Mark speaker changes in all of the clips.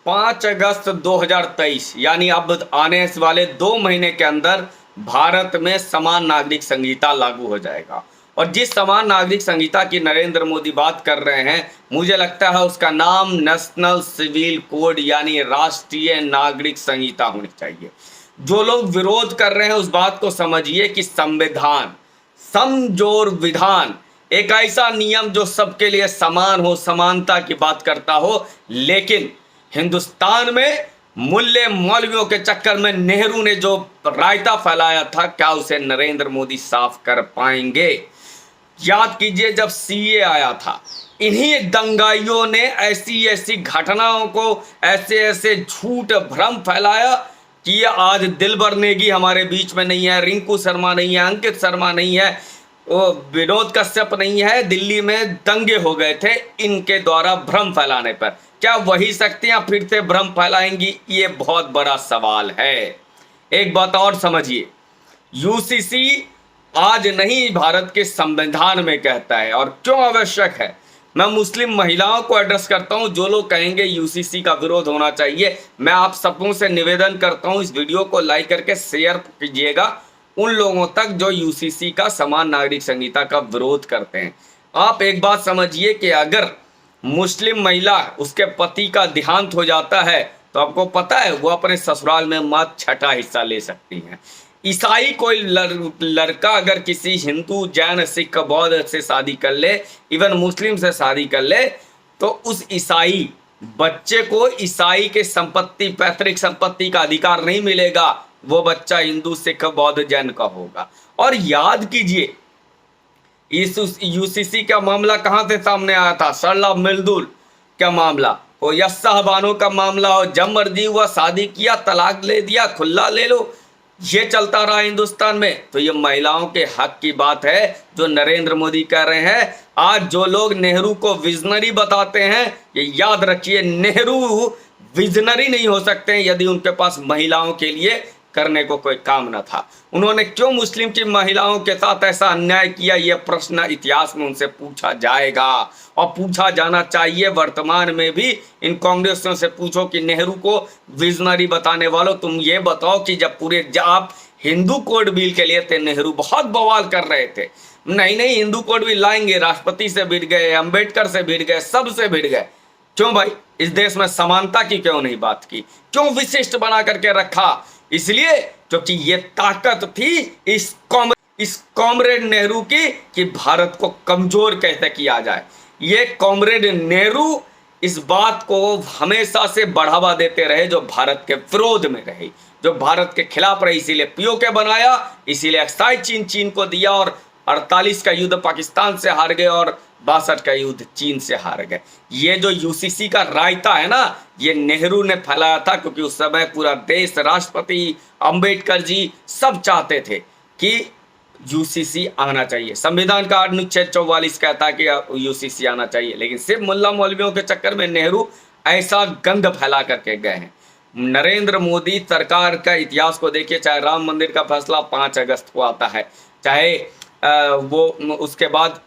Speaker 1: 5 अगस्त 2023 यानी अब आने वाले 2 महीने के अंदर भारत में समान नागरिक संहिता लागू हो जाएगा। और जिस समान नागरिक संहिता की नरेंद्र मोदी बात कर रहे हैं, मुझे लगता है उसका नाम नेशनल सिविल कोड यानी राष्ट्रीय नागरिक संहिता होनी चाहिए। जो लोग विरोध कर रहे हैं उस बात को समझिए कि संविधान, समजोर विधान, एक ऐसा नियम जो सबके लिए समान हो, समानता की बात करता हो, लेकिन हिंदुस्तान में मूल्य मौलवियों के चक्कर में नेहरू ने जो रायता फैलाया था, क्या उसे नरेंद्र मोदी साफ कर पाएंगे? याद कीजिए जब सीए आया था, इन्हीं दंगाइयों ने ऐसी ऐसी घटनाओं को, ऐसे ऐसे झूठ भ्रम फैलाया कि ये आज दिलबर नेगी हमारे बीच में नहीं है, रिंकू शर्मा नहीं है, अंकित शर्मा नहीं है, वो विनोद कश्यप नहीं है। दिल्ली में दंगे हो गए थे इनके द्वारा भ्रम फैलाने पर। क्या वही शक्तियां फिर से भ्रम फैलाएंगी? ये बहुत बड़ा सवाल है। एक बात और समझिए, यूसीसी आज नहीं भारत के संविधान में कहता है। और क्यों आवश्यक है? मैं मुस्लिम महिलाओं को एड्रेस करता हूं। जो लोग कहेंगे यूसीसी का विरोध होना चाहिए, मैं आप सबों से निवेदन करता हूं, इस वीडियो को लाइक करके शेयर कीजिएगा उन लोगों तक जो यूसीसी का समान नागरिक संहिता का विरोध करते हैं। आप एक बात समझिए कि अगर मुस्लिम महिला, उसके पति का देहांत हो जाता है तो आपको पता है वो अपने ससुराल में मत छठा हिस्सा ले सकती हैं। ईसाई कोई लड़का अगर किसी हिंदू, जैन, सिख, बौद्ध से शादी कर ले, इवन मुस्लिम से शादी कर ले, तो उस ईसाई बच्चे को ईसाई के संपत्ति, पैतृक संपत्ति का अधिकार नहीं मिलेगा। वो बच्चा हिंदू, सिख, बौद्ध, जैन का होगा। और याद कीजिए इस यूसीसी का मामला कहां से सामने आया था? सरला मिल्दुल का मामला हो या साहबानों का मामला हो, जब मर्जी हुआ शादी किया, तलाक ले दिया, खुला ले लो, ये चलता रहा हिंदुस्तान में। तो ये महिलाओं के हक की बात है जो नरेंद्र मोदी कह रहे हैं। आज जो लोग नेहरू को विजनरी बताते हैं, ये याद रखिए, नेहरू विजनरी नहीं हो सकते हैं यदि उनके पास महिलाओं के लिए करने को कोई काम न था। उन्होंने क्यों मुस्लिम की महिलाओं के साथ ऐसा अन्याय किया? यह प्रश्न इतिहास में उनसे पूछा जाएगा और पूछा जाना चाहिए। वर्तमान में भी इन कांग्रेसियों से पूछो कि नेहरू को विजनरी बताने वालों, तुम ये बताओ कि जब आप हिंदू कोड बिल के लिए थे, नेहरू बहुत बवाल कर रहे थे, नहीं हिंदू कोड बिल लाएंगे, राष्ट्रपति से भिड़ गए, अंबेडकर से भिड़ गए, सबसे भिड़ गए। क्यों भाई? इस देश में समानता की क्यों नहीं बात की? क्यों विशिष्ट बना करके रखा? इसलिए क्योंकि ये ताकत थी इस कॉमरेड नेहरू की कि भारत को कमजोर कैसे किया जाए। ये कॉमरेड नेहरू इस बात को हमेशा से बढ़ावा देते रहे जो भारत के विरोध में रहे, जो भारत के खिलाफ रहे। इसीलिए पीओके बनाया, इसीलिए एक्साई चीन को दिया, और 48 का युद्ध पाकिस्तान से हार गए और 62 का युद्ध चीन से हार गए। ये जो यूसीसी का रायता है ना, ये नेहरू ने फैलाया था, क्योंकि उस समय पूरा देश, राष्ट्रपति, अंबेडकर जी सब चाहते थे कि यूसीसी आना चाहिए। संविधान का अनुच्छेद 44 कहता है कि यूसीसी आना चाहिए, लेकिन सिर्फ मुल्ला मौलवियों के चक्कर में नेहरू ऐसा गंद फैला करके गए हैं। नरेंद्र मोदी सरकार का इतिहास को देखिए, चाहे राम मंदिर का फैसला 5 अगस्त को आता है, चाहे वो उसके बाद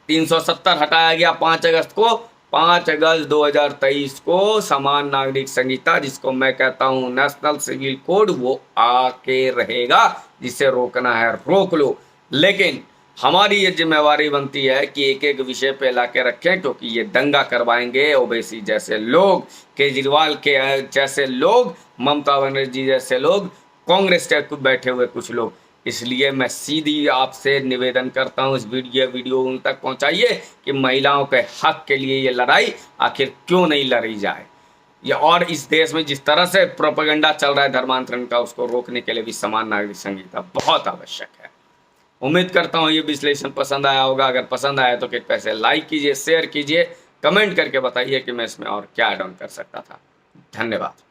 Speaker 1: 370 हटाया गया 5 अगस्त को, 5 अगस्त 2023 को समान नागरिक संहिता, जिसको मैं कहता हूं नेशनल सिविल कोड, वो आके रहेगा। जिसे रोकना है रोक लो, लेकिन हमारी ये जिम्मेवारी बनती है कि एक एक विषय पे ला के रखें, क्योंकि ये दंगा करवाएंगे ओवैसी जैसे लोग, केजरीवाल के जैसे लोग, ममता बनर्जी जैसे लोग, कांग्रेस के बैठे हुए कुछ लोग। इसलिए मैं सीधी आपसे निवेदन करता हूं, इस वीडियो उन तक पहुंचाइए कि महिलाओं के हक के लिए ये लड़ाई आखिर क्यों नहीं लड़ी जाए। या और इस देश में जिस तरह से प्रोपेगेंडा चल रहा है धर्मांतरण का, उसको रोकने के लिए भी समान नागरिक संहिता बहुत आवश्यक है। उम्मीद करता हूं ये विश्लेषण पसंद आया होगा। अगर पसंद आया तो कृपया से लाइक कीजिए, शेयर कीजिए, कमेंट करके बताइए कि मैं इसमें और क्या ऐड ऑन कर सकता था। धन्यवाद।